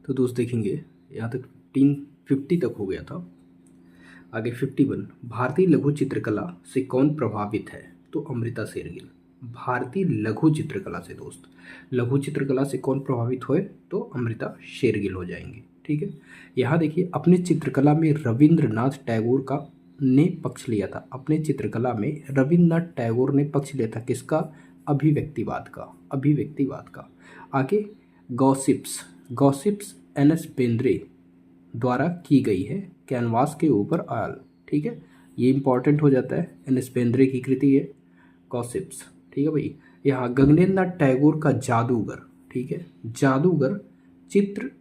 तो दोस्त देखेंगे यहाँ तक 50 तक हो गया था। आगे 51, भारतीय लघु चित्रकला से कौन प्रभावित है? तो अमृता शेरगिल। भारतीय लघु चित्रकला से दोस्त, लघु चित्रकला से कौन प्रभावित हुए? तो अमृता शेरगिल हो जाएंगी। ठीक है, यहाँ देखिए, अपने चित्रकला में रविंद्रनाथ टैगोर का ने पक्ष लिया था। अपने चित्रकला में रविंद्रनाथ टैगोर ने पक्ष लिया था किसका? अभिव्यक्तिवाद का, अभिव्यक्तिवाद का। आगे गॉसिप्स, गॉसिप्स एन.एस. बेंद्रे द्वारा की गई है, कैनवास के ऊपर ऑयल। ठीक है, ये इंपॉर्टेंट हो जाता है, एन.एस. बेंद्रे की कृति है गॉसिप्स। ठीक है भाई। यहाँ गगनेंद्र नाथ टैगोर का जादूगर, ठीक है, जादूगर चित्र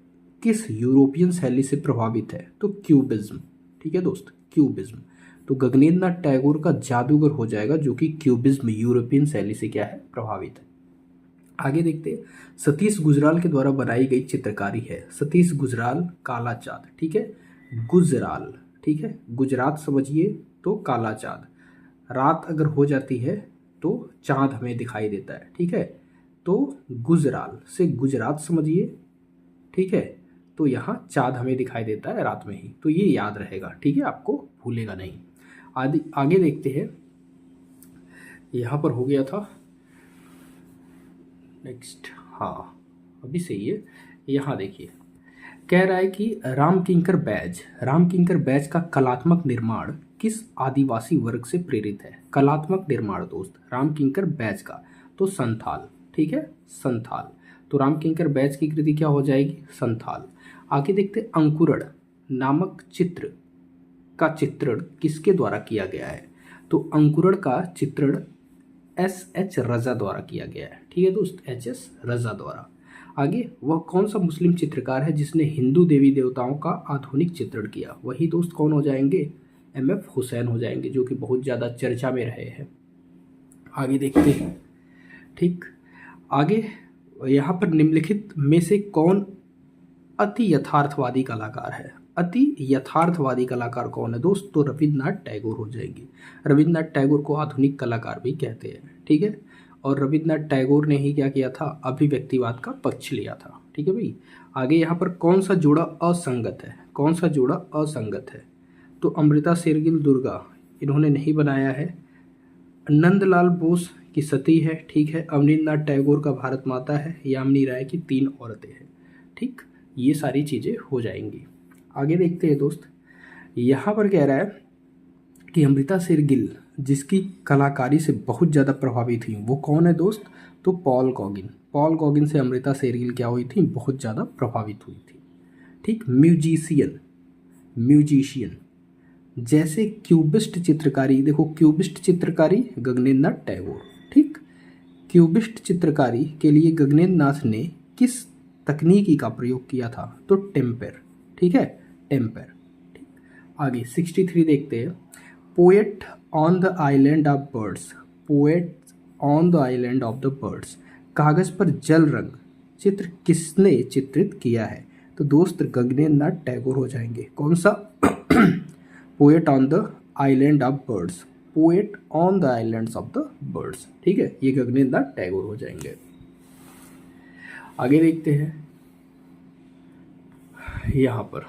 किस यूरोपियन शैली से प्रभावित है? तो क्यूबिज्म। ठीक है दोस्त, क्यूबिज्म। तो गगनेंद्र नाथ टैगोर का जादूगर हो जाएगा, जो कि क्यूबिज्म यूरोपियन शैली से क्या है? प्रभावित है। आगे देखते हैं, सतीश गुजराल के द्वारा बनाई गई चित्रकारी है। सतीश गुजराल, काला चाँद। ठीक है, गुजराल। ठीक है, गुजरात समझिए तो काला चाँद, रात अगर हो जाती है तो चाँद हमें दिखाई देता है। ठीक है, तो गुजराल से गुजरात समझिए। ठीक है, तो यहाँ चाँद हमें दिखाई देता है रात में ही, तो ये याद रहेगा। ठीक है, आपको भूलेगा नहीं। आगे देखते हैं, यहाँ पर हो गया था नेक्स्ट। हाँ, अभी सही है। यहाँ देखिए, कह रहा है कि राम किंकर बैज का कलात्मक निर्माण किस आदिवासी वर्ग से प्रेरित है? कलात्मक निर्माण दोस्त राम किंकर बैज का, तो संथाल। ठीक है, संथाल। तो राम किंकर बैज की कृति क्या हो जाएगी? संथाल। आगे देखते, अंकुरण नामक चित्र का चित्रण किसके द्वारा किया गया है? तो अंकुरण का चित्रण एस.एच. रजा द्वारा किया गया है। ठीक है दोस्त, एच.एस. रजा द्वारा। आगे, वह कौन सा मुस्लिम चित्रकार है जिसने हिंदू देवी देवताओं का आधुनिक चित्रण किया? वही दोस्त कौन हो जाएंगे? एम.एफ. हुसैन हो जाएंगे, जो कि बहुत ज़्यादा चर्चा में रहे हैं। आगे देखते हैं। ठीक, आगे यहाँ पर निम्नलिखित में से कौन अति यथार्थवादी कलाकार है? अति यथार्थवादी कलाकार कौन है दोस्त? तो रविंद्रनाथ टैगोर हो जाएंगे। रविंद्रनाथ टैगोर को आधुनिक कलाकार भी कहते हैं। ठीक है, और रविंद्रनाथ टैगोर ने ही क्या किया था? अभिव्यक्तिवाद का पक्ष लिया था। ठीक है भाई। आगे यहाँ पर कौन सा जोड़ा असंगत है? कौन सा जोड़ा असंगत है? तो अमृता शेरगिल दुर्गा, इन्होंने नहीं बनाया है। नंदलाल बोस की सती है। ठीक है, अवनींद्रनाथ टैगोर का भारत माता है। यामिनी राय की 3 औरतें हैं। ठीक, ये सारी चीज़ें हो जाएंगी। आगे देखते हैं दोस्त, यहाँ पर कह रहा है कि अमृता शेरगिल जिसकी कलाकारी से बहुत ज़्यादा प्रभावित हुई, वो कौन है दोस्त? तो पॉल गॉगिन। पॉल गॉगिन से अमृता शेरगिल क्या हुई थी? बहुत ज़्यादा प्रभावित हुई थी। ठीक, म्यूजिशियन जैसे क्यूबिस्ट चित्रकारी, देखो क्यूबिस्ट चित्रकारी गगनेंद्र नाथ टैगोर। ठीक, क्यूबिस्ट चित्रकारी के लिए गगनेंद्र नाथ ने किस तकनीकी का प्रयोग किया था? तो टेम्पर। ठीक है, टेम्पर। ठीक, आगे 63 देखते हैं, poet on the island of birds. Poet on the island of the birds, कागज पर जल रंग चित्र किसने चित्रित किया है? तो दोस्त गगनेंद्र नाथ टैगोर हो जाएंगे। कौन सा? Poet on the island of birds, poet on the islands of the birds. ठीक है, ये गगनेंद्र नाथ टैगोर हो जाएंगे। आगे देखते हैं, यहाँ पर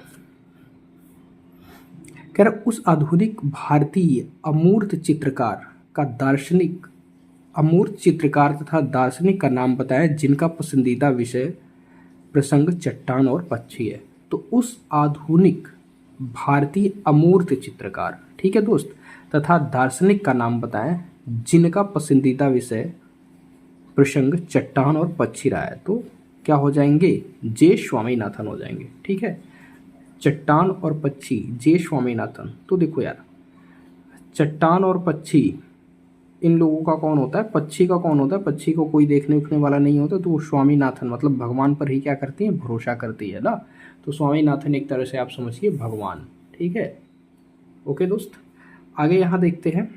कह रहा उस आधुनिक भारतीय अमूर्त चित्रकार का दार्शनिक, अमूर्त चित्रकार तथा दार्शनिक का नाम बताएं जिनका पसंदीदा विषय प्रसंग चट्टान और पक्षी है। तो उस आधुनिक भारतीय अमूर्त चित्रकार, ठीक है दोस्त, तथा दार्शनिक का नाम बताएं जिनका पसंदीदा विषय प्रसंग चट्टान और पक्षी रहा है। तो क्या हो जाएंगे? जे स्वामीनाथन हो जाएंगे। ठीक है, चट्टान और पक्षी, जे स्वामीनाथन। तो देखो यार, चट्टान और पक्षी, इन लोगों का कौन होता है? पक्षी का कौन होता है? पक्षी को कोई देखने उखने वाला नहीं होता, तो वो स्वामीनाथन मतलब भगवान पर ही क्या करती है? भरोसा करती है ना। तो स्वामीनाथन एक तरह से आप समझिए भगवान। ठीक है, ओके दोस्त। आगे यहाँ देखते हैं,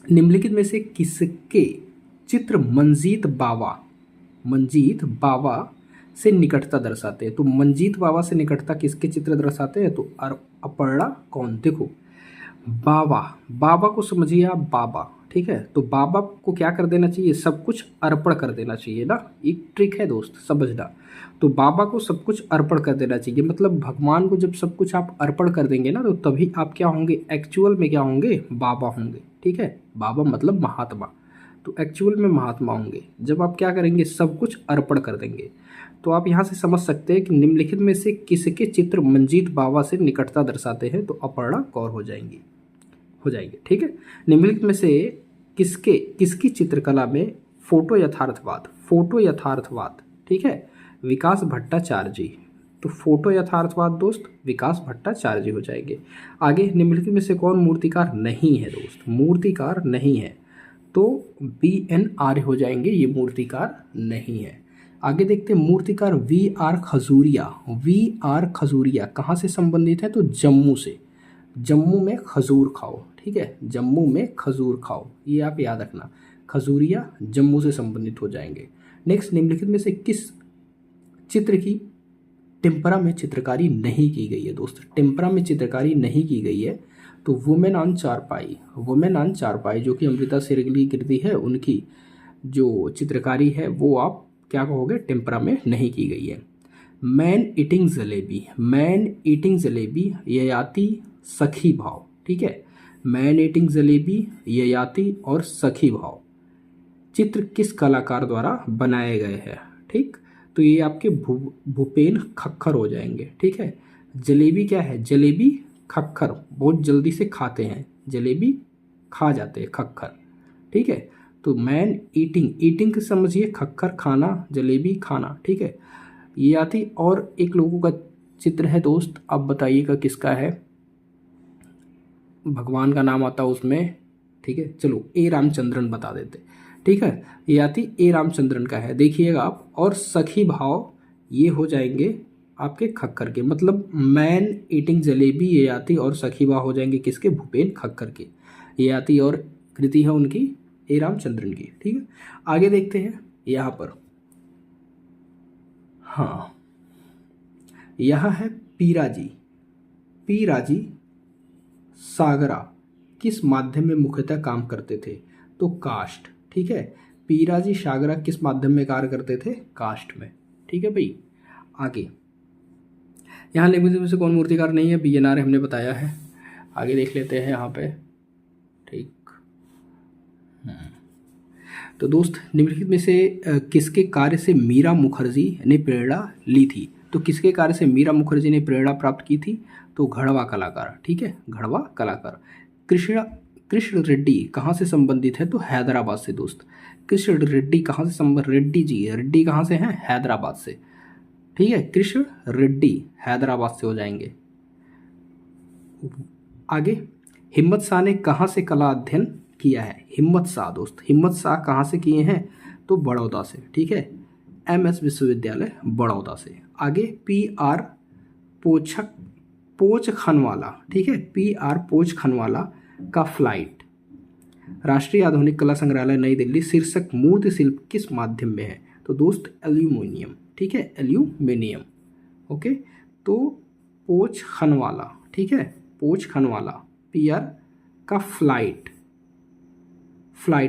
निम्नलिखित में से किसके चित्र मंजीत बावा से निकटता दर्शाते हैं? तो मंजीत बावा से निकटता किसके चित्र दर्शाते हैं? तो अपर्णा कौन? देखो बाबा को समझिए आप, बाबा। ठीक है, तो बाबा को क्या कर देना चाहिए, सब कुछ अर्पण कर देना चाहिए ना। एक ट्रिक है दोस्त, समझना। तो बाबा को सब कुछ अर्पण कर देना चाहिए, मतलब भगवान को जब सब कुछ आप अर्पण कर देंगे ना, तो तभी आप क्या होंगे, एक्चुअल में क्या होंगे, बाबा होंगे। ठीक है, बाबा मतलब महात्मा, तो एक्चुअल में महात्मा होंगे जब आप क्या करेंगे, सब कुछ अर्पण कर देंगे। तो आप यहाँ से समझ सकते हैं कि निम्नलिखित में से किसके चित्र मंजीत बाबा से निकटता दर्शाते हैं, तो अपर्णा कौर हो जाएंगे। ठीक है, निम्नलिखित में से किसकी चित्रकला में फोटो यथार्थवाद, ठीक है, विकास भट्टाचार्य जी। तो फोटो यथार्थवाद दोस्त विकास भट्टाचार्य जी हो जाएंगे। आगे, निम्नलिखित में से कौन मूर्तिकार नहीं है दोस्त, मूर्तिकार नहीं है, तो BN आर्य हो जाएंगे, ये मूर्तिकार नहीं है। आगे देखते हैं, मूर्तिकार VR खजूरिया कहाँ से संबंधित है, तो जम्मू से। जम्मू में खजूर खाओ, ठीक है, जम्मू में खजूर खाओ, ये आप याद रखना। खजूरिया जम्मू से संबंधित हो जाएंगे। नेक्स्ट, निम्नलिखित में से किस चित्र की टेम्परा में चित्रकारी नहीं की गई है दोस्त, टेम्परा में चित्रकारी नहीं की गई है, तो वुमेन ऑन चारपाई जो कि अमृता शेरगिल की कृति है, उनकी जो चित्रकारी है वो आप क्या कहोगे, टेम्परा में नहीं की गई है। मैन ईटिंग जलेबी ययाति सखी भाव, ठीक है, मैन ईटिंग जलेबी ययाति और सखी भाव चित्र किस कलाकार द्वारा बनाए गए हैं, ठीक, तो ये आपके भूपेन खक्खर हो जाएंगे। ठीक है, जलेबी क्या है, जलेबी खक्खर बहुत जल्दी से खाते हैं, जलेबी खा जाते हैं खक्खर। ठीक है, तो मैन ईटिंग समझिए, खक्खर खाना, जलेबी खाना। ठीक है, ये आती। और एक लोगों का चित्र है दोस्त, अब बताइएगा किसका है, भगवान का नाम आता है उसमें। ठीक है, चलो A रामचंद्रन बता देते। ठीक है, ये आती A रामचंद्रन का है, देखिएगा आप। और सखी भाव ये हो जाएंगे आपके खक्कर के, मतलब मैन ईटिंग जलेबी ये आती और सखी भाव हो जाएंगे किसके, भूपेन खक्कर के। ये आती और कृति है उनकी A रामचंद्रन की। ठीक है, आगे देखते हैं यहाँ पर। हाँ, यहाँ है पीराजी सागरा किस माध्यम में मुख्यतः काम करते थे, तो कास्ट। ठीक है, पीराजी सागरा किस माध्यम में कार्य करते थे, कास्ट में। ठीक है भाई, आगे यहाँ निम्नलिखित में से कौन मूर्तिकार नहीं है, BNR हमने बताया है। आगे देख लेते हैं यहाँ पे। ठीक, तो दोस्त निम्नलिखित में से किसके कार्य से मीरा मुखर्जी ने प्रेरणा ली थी, तो किसके कार्य से मीरा मुखर्जी ने प्रेरणा प्राप्त की थी, तो घड़वा कलाकार। ठीक है, घड़वा कलाकार। कृष्ण रेड्डी कहाँ से संबंधित है, तो हैदराबाद से दोस्त। कृष्ण रेड्डी कहाँ से रेड्डी कहाँ से हैं, हैदराबाद से। ठीक है, कृष्ण रेड्डी हैदराबाद से हो जाएंगे। आगे, हिम्मत शाह ने कहाँ से कला अध्ययन किया है, हिम्मत शाह कहाँ से किए हैं, तो बड़ौदा से। ठीक है, MS विश्वविद्यालय बड़ौदा से। आगे, PR पोचखनवाला, ठीक है, PR पोचखनवाला का फ्लाइट राष्ट्रीय आधुनिक कला संग्रहालय नई दिल्ली शीर्षक मूर्ति शिल्प किस माध्यम में है, तो दोस्त एल्यूमिनियम। ठीक है, एल्यूमिनियम। ओके, तो पोचखनवाला, ठीक है, पोचखनवाला PR का फ्लाइट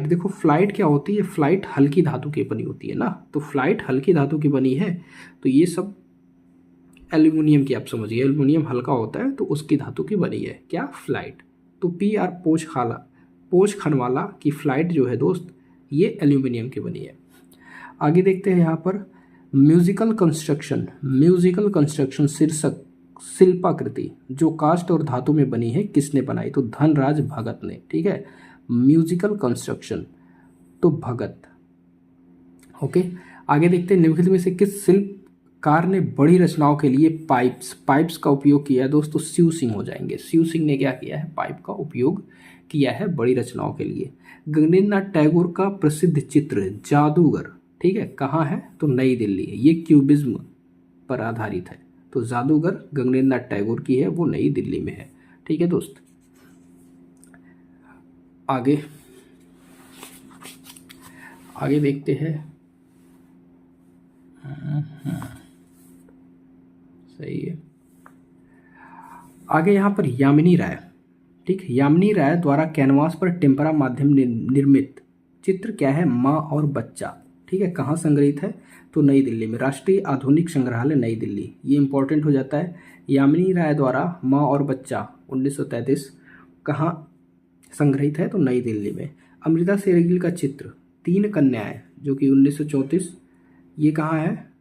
देखो, फ्लाइट क्या होती है, फ्लाइट हल्की धातु की बनी होती है ना, तो फ्लाइट हल्की धातु की बनी है, तो ये सब एल्यूमिनियम की आप समझिए, एल्यूमिनियम हल्का होता है तो उसकी धातु की बनी है क्या, फ्लाइट। तो PR पोचखनवाला की फ्लाइट जो है दोस्त, ये एल्यूमिनियम की बनी है। आगे देखते हैं यहाँ पर, म्यूजिकल कंस्ट्रक्शन शीर्षक शिल्पाकृति जो कास्ट और धातु में बनी है किसने बनाई, तो धनराज भगत ने। ठीक है, म्यूजिकल कंस्ट्रक्शन तो भगत। ओके, आगे देखते हैं, निम्नलिखित में से किस शिल्पकार ने बड़ी रचनाओं के लिए पाइप्स का उपयोग किया है, दोस्तों शिव सिंह हो जाएंगे। शिव सिंह ने क्या किया है, पाइप का उपयोग किया है बड़ी रचनाओं के लिए। गगनेंद्र नाथ टैगोर का प्रसिद्ध चित्र जादूगर, ठीक है, कहाँ है, तो नई दिल्ली है, ये क्यूबिज्म पर आधारित है, तो जादूगर गगनेंद्र नाथ टैगोर की है, वो नई दिल्ली में है। ठीक है दोस्त, आगे देखते हैं। सही है, आगे यहाँ पर यामिनी राय, ठीक। यामिनी राय द्वारा कैनवास पर टेम्परा माध्यम निर्मित चित्र क्या है? माँ और बच्चा। ठीक है, कहाँ संग्रहित है? तो नई दिल्ली में, राष्ट्रीय आधुनिक संग्रहालय नई दिल्ली। ये इंपॉर्टेंट हो जाता है। यामिनी राय द्वारा माँ और बच्चा 1933 कहाँ संग्रहित है? तो नई दिल्ली में। अमृता शेरगिल का चित्र तीन कन्याएं जो कि 1934, ये कहाँ है?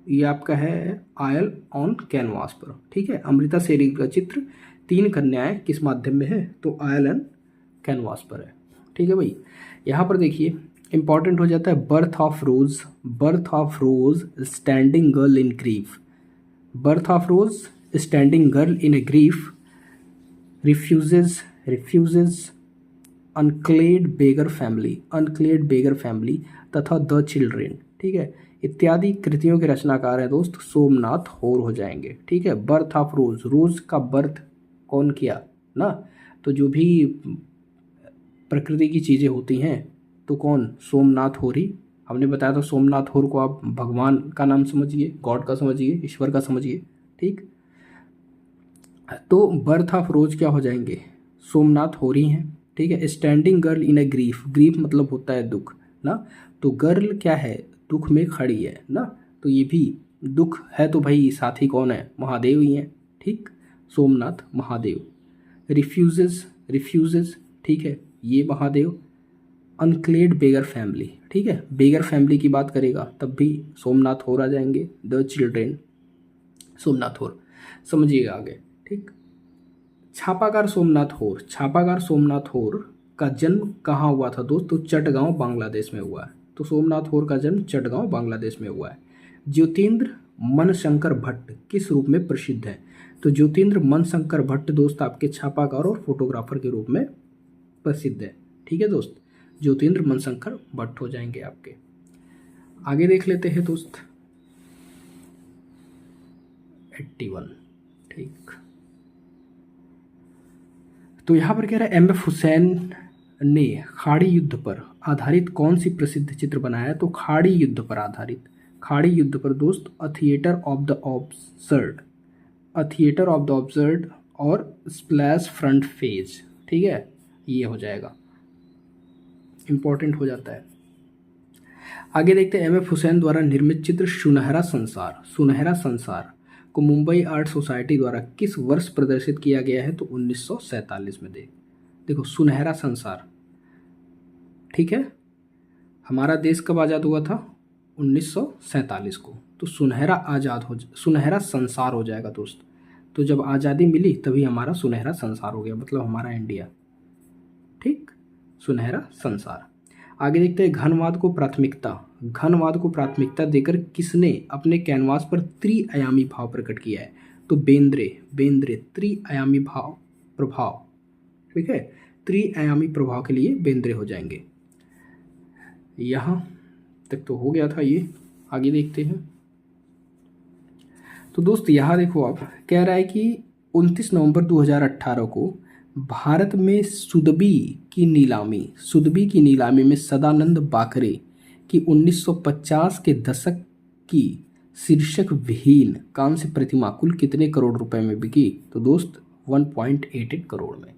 ये आपका है आयल ऑन कैनवास पर। ठीक है, अमृता शेरगिल का चित्र तीन कन्याएं किस माध्यम में है? तो आयल ऑन कैनवास पर है। ठीक है भाई, यहाँ पर देखिए इंपॉर्टेंट हो जाता है birth of rose. Birth of rose standing girl in grief. Birth of rose standing girl in a grief refugees unclad beggar family तथा द चिल्ड्रेन। ठीक है, इत्यादि कृतियों के रचनाकार हैं दोस्त सोमनाथ होर हो जाएंगे। ठीक है, बर्थ ऑफ रोज, रोज का बर्थ कौन किया ना? तो जो भी प्रकृति की चीज़ें होती हैं तो कौन? सोमनाथ होर ही। हमने बताया था सोमनाथ होर को आप भगवान का नाम समझिए, गॉड का समझिए, ईश्वर का समझिए। ठीक, तो बर्थ ऑफ रोज क्या हो जाएंगे? सोमनाथ होर ही हैं। ठीक है, standing girl in a grief, grief मतलब होता है दुख ना, तो गर्ल क्या है? दुख में खड़ी है ना, तो ये भी दुख है, तो भाई साथी कौन है? महादेव ही हैं। ठीक, सोमनाथ महादेव। रिफ्यूजेस ठीक है, ये महादेव। अनक्लेड बेगर फैमिली, ठीक है, बेगर फैमिली की बात करेगा तब भी सोमनाथ होर आ जाएंगे। द चिल्ड्रेन सोमनाथ होर, समझिएगा आगे। ठीक, छापाकार सोमनाथ होर का जन्म कहाँ हुआ था दोस्त? तो चटगांव बांग्लादेश में हुआ है। तो सोमनाथ होर का जन्म चटगांव बांग्लादेश में हुआ है। ज्योतिन्द्र मनशंकर भट्ट किस रूप में प्रसिद्ध है? तो ज्योतिन्द्र मनशंकर भट्ट दोस्त आपके छापाकार और फोटोग्राफर के रूप में प्रसिद्ध है। ठीक है दोस्त, ज्योतिन्द्र मनशंकर भट्ट हो जाएंगे आपके। आगे देख लेते हैं दोस्त 81। ठीक, तो यहाँ पर कह रहा है एम.एफ. हुसैन ने खाड़ी युद्ध पर आधारित कौन सी प्रसिद्ध चित्र बनाया है? तो खाड़ी युद्ध पर आधारित, खाड़ी युद्ध पर दोस्त अ थिएटर ऑफ द ऑब्जर्ड और स्प्लैश फ्रंट फेज। ठीक है, ये हो जाएगा, इंपॉर्टेंट हो जाता है। आगे देखते हैं एम.एफ. हुसैन द्वारा निर्मित चित्र सुनहरा संसार को मुंबई आर्ट सोसाइटी द्वारा किस वर्ष प्रदर्शित किया गया है? तो 1947 में। देखो सुनहरा संसार, ठीक है, हमारा देश कब आज़ाद हुआ था? 1947 को। तो सुनहरा संसार हो जाएगा दोस्त। तो जब आज़ादी मिली तभी हमारा सुनहरा संसार हो गया, मतलब हमारा इंडिया। ठीक, सुनहरा संसार। आगे देखते हैं घनवाद को प्राथमिकता देकर किसने अपने कैनवास पर त्रिआयामी भाव प्रकट किया है? तो बेंद्रे त्रिआयामी प्रभाव। ठीक है, त्रिआयामी प्रभाव के लिए बेंद्रे हो जाएंगे। यहाँ तक तो हो गया था ये, आगे देखते हैं। तो दोस्त यहाँ देखो, आप कह रहा है कि 29 नवंबर 2018 को भारत में सुदबी की नीलामी में सदानंद बाकरे की 1950 के दशक की शीर्षक विहीन कांस्य प्रतिमा कुल कितने करोड़ रुपए में बिकी? तो दोस्त 1.88 करोड़ में।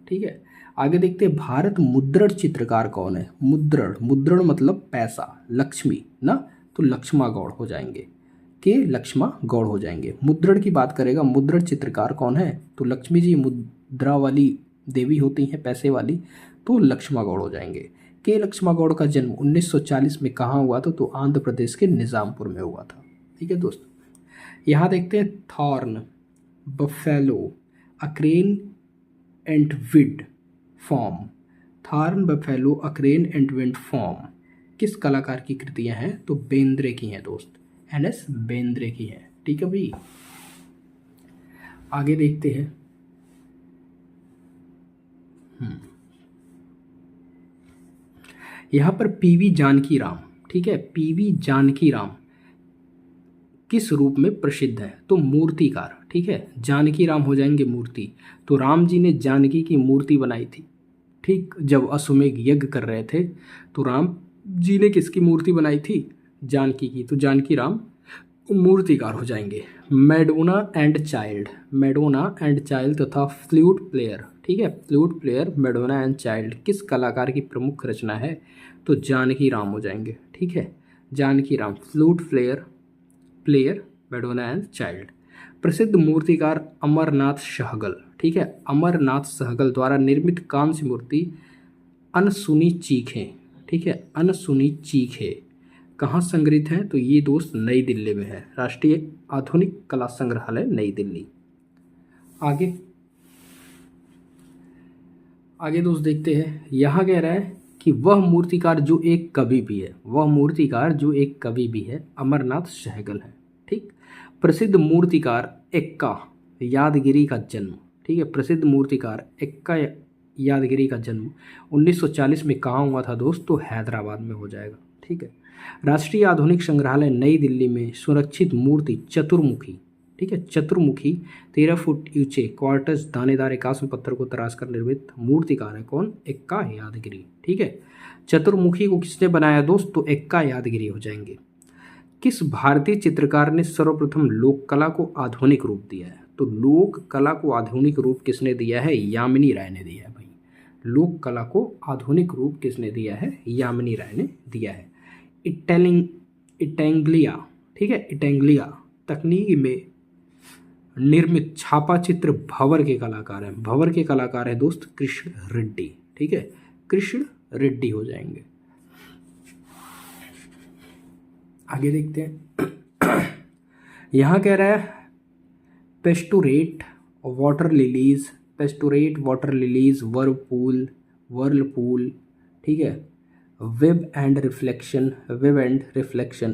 ठीक है, आगे देखते हैं भारत मुद्रण चित्रकार कौन है? मुद्रण मतलब पैसा, लक्ष्मी ना, तो लक्ष्मा गौड़ हो जाएंगे, मुद्रण की बात करेगा, मुद्रण चित्रकार कौन है? तो लक्ष्मी जी मुद्रा वाली देवी होती हैं, पैसे वाली, तो लक्ष्मा गौड़ हो जाएंगे। के लक्ष्मा गौड़ का जन्म 1940 में कहाँ हुआ था? तो आंध्र प्रदेश के निज़ामपुर में हुआ था। ठीक है दोस्त, यहाँ देखते हैं thorn, buffalo, acorn and weed form. Thorn, buffalo, acorn and weed form किस कलाकार की कृतियाँ हैं? तो बेंद्रे की हैं दोस्त, एन.एस. बेंद्रे की है। ठीक है भाई, आगे देखते हैं। यहाँ पर पीवी जानकी राम, ठीक है, पीवी जानकी राम किस रूप में प्रसिद्ध है? तो मूर्तिकार। ठीक है, जानकी राम हो जाएंगे मूर्ति। तो राम जी ने जानकी की मूर्ति बनाई थी। ठीक, जब अश्वमेध यज्ञ कर रहे थे तो राम जी ने किसकी मूर्ति बनाई थी? जानकी की। तो जानकी राम मूर्तिकार हो जाएंगे Madonna and child, Madonna and child तथा फ्लूट प्लेयर। ठीक है, flute player Madonna and child किस कलाकार की प्रमुख रचना है? तो जानकी राम हो जाएंगे। ठीक है, Janaki Ram, flute player player Madonna and child. प्रसिद्ध मूर्तिकार अमरनाथ सहगल। ठीक है, अमरनाथ सहगल द्वारा निर्मित कांस्य मूर्ति अनसुनी चीखें। ठीक है, अनसुनी चीखें कहाँ संग्रहित है? तो ये दोस्त नई दिल्ली में है, राष्ट्रीय आधुनिक कला संग्रहालय नई दिल्ली। आगे आगे दोस्त देखते हैं, यहाँ कह रहा है कि वह मूर्तिकार जो एक कवि भी है, वह मूर्तिकार जो एक कवि भी है अमरनाथ सहगल है। ठीक, प्रसिद्ध मूर्तिकार एक्का यादगिरी का जन्म। ठीक है, प्रसिद्ध मूर्तिकार एक्का यादगिरी का जन्म 1940 में कहाँ हुआ था दोस्त? तो हैदराबाद में हो जाएगा। ठीक है, राष्ट्रीय आधुनिक संग्रहालय नई दिल्ली में सुरक्षित मूर्ति चतुर्मुखी। ठीक है, चतुर्मुखी 13 फुट ऊंचे क्वार्टज दानेदार एकास्म पत्थर को तराश कर निर्मित मूर्तिकार है कौन? एक्का यादगिरी। ठीक है, चतुर्मुखी को किसने बनाया दोस्त? तो एक्का यादगिरी हो जाएंगे। किस भारतीय चित्रकार ने सर्वप्रथम लोक कला को आधुनिक रूप दिया है? तो लोक कला को आधुनिक रूप किसने दिया है? यामिनी राय ने दिया है भाई। लोक कला को आधुनिक रूप किसने दिया है? यामिनी राय ने दिया है। इटेंग्लिया, ठीक है, इटेंग्लिया तकनीक में निर्मित छापा चित्र भंवर के कलाकार हैं। भंवर के कलाकार है दोस्त कृष्ण रेड्डी। ठीक है, कृष्ण रेड्डी हो जाएंगे। आगे देखते हैं, यहाँ कह रहा है pastorate water lilies, pastorate water lilies, whirlpool, ठीक है, वेब एंड रिफ्लेक्शन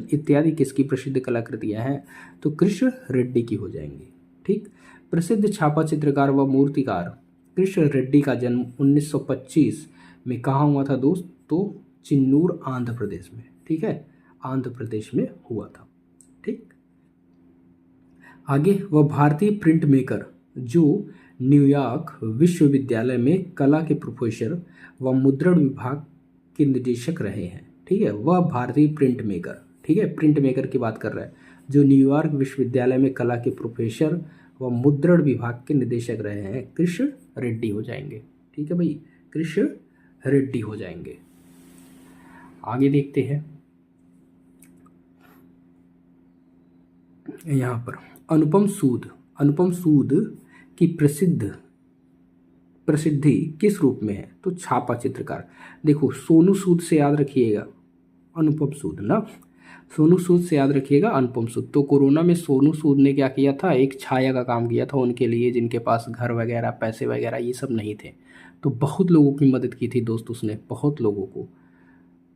इत्यादि किसकी प्रसिद्ध कलाकृतियाँ हैं? तो कृष्ण रेड्डी की हो जाएंगी। ठीक, प्रसिद्ध छापा चित्रकार व मूर्तिकार कृष्ण रेड्डी का जन्म 1925 में कहाँ हुआ था दोस्त? तो चिन्नूर आंध्र प्रदेश में। ठीक है, आंध्र प्रदेश में हुआ था। ठीक, आगे वह भारतीय प्रिंट मेकर जो न्यूयॉर्क विश्वविद्यालय में कला के प्रोफेसर व मुद्रण विभाग के निदेशक रहे हैं। ठीक है, वह भारतीय प्रिंट मेकर, ठीक है, प्रिंट मेकर की बात कर रहा है, जो न्यूयॉर्क विश्वविद्यालय में कला के प्रोफेसर व मुद्रण विभाग के निदेशक रहे हैं, कृष्ण रेड्डी हो जाएंगे। ठीक है भाई, कृष्ण रेड्डी हो जाएंगे। आगे देखते हैं, यहाँ पर अनुपम सूद की प्रसिद्धि किस रूप में है? तो छापा चित्रकार। देखो, सोनू सूद से याद रखिएगा अनुपम सूद ना, सोनू सूद से याद रखिएगा अनुपम सूद। तो कोरोना में सोनू सूद ने क्या किया था? एक छाया का काम किया था उनके लिए जिनके पास घर वगैरह पैसे वगैरह ये सब नहीं थे, तो बहुत लोगों की मदद की थी दोस्त उसने, बहुत लोगों को।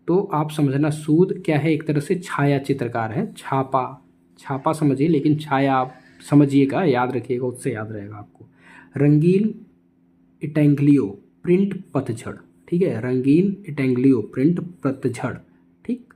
तो आप समझना, सूद क्या है? एक तरह से छाया चित्रकार है। छापा समझिए, लेकिन छाया आप समझिएगा, याद रखिएगा, उससे याद रहेगा आपको। रंगीन इटेंग्लियो प्रिंट पतझड़, ठीक है, रंगीन इटेंग्लियो प्रिंट पतझड़, ठीक,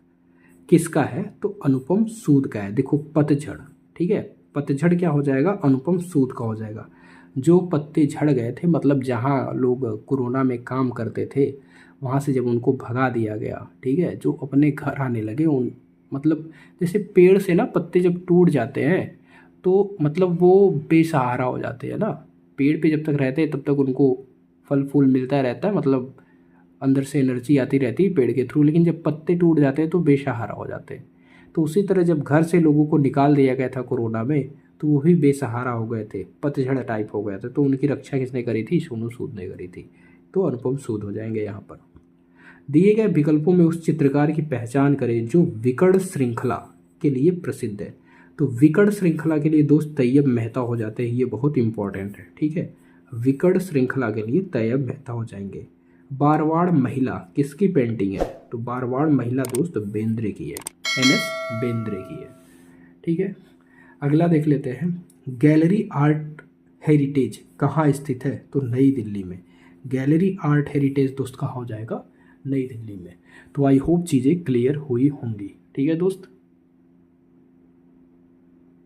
किसका है? तो अनुपम सूद का है। देखो पतझड़, ठीक है, पतझड़ क्या हो जाएगा? अनुपम सूद का हो जाएगा। जो पत्ते झड़ गए थे, मतलब जहाँ लोग कोरोना में काम करते थे वहाँ से जब उनको भगा दिया गया, ठीक है, जो अपने घर आने लगे, उन मतलब जैसे पेड़ से ना पत्ते जब टूट जाते हैं तो मतलब वो बेसहारा हो जाते हैं ना। पेड़ पे जब तक रहते हैं तब तक उनको फल फूल मिलता रहता है, मतलब अंदर से एनर्जी आती रहती है पेड़ के थ्रू, लेकिन जब पत्ते टूट जाते हैं तो बेसहारा हो जाते हैं। तो उसी तरह जब घर से लोगों को निकाल दिया गया था कोरोना में, तो वो भी बेसहारा हो गए थे, पतझड़ टाइप हो गया था। तो उनकी रक्षा किसने करी थी? सोनू सूद ने करी थी। तो अनुपम सूद हो जाएंगे यहाँ पर। दिए गए विकल्पों में उस चित्रकार की पहचान करें जो विकर्ण श्रृंखला के लिए प्रसिद्ध है। तो विकर्ण श्रृंखला के लिए दोस्त तैयब मेहता हो जाते हैं, ये बहुत इंपॉर्टेंट है, ठीक है। विकर्ण श्रृंखला के लिए तैयब मेहता हो जाएंगे। बारवाड़ महिला किसकी पेंटिंग है? तो बारवाड़ महिला दोस्त बेंद्रे की है, NS बेंद्रे की है, ठीक है। अगला देख लेते हैं, गैलरी आर्ट हेरिटेज कहाँ स्थित है? तो नई दिल्ली में। गैलरी आर्ट हेरिटेज दोस्त कहाँ हो जाएगा? नई दिल्ली में। तो आई होप चीज़ें क्लियर हुई होंगी, ठीक है दोस्त।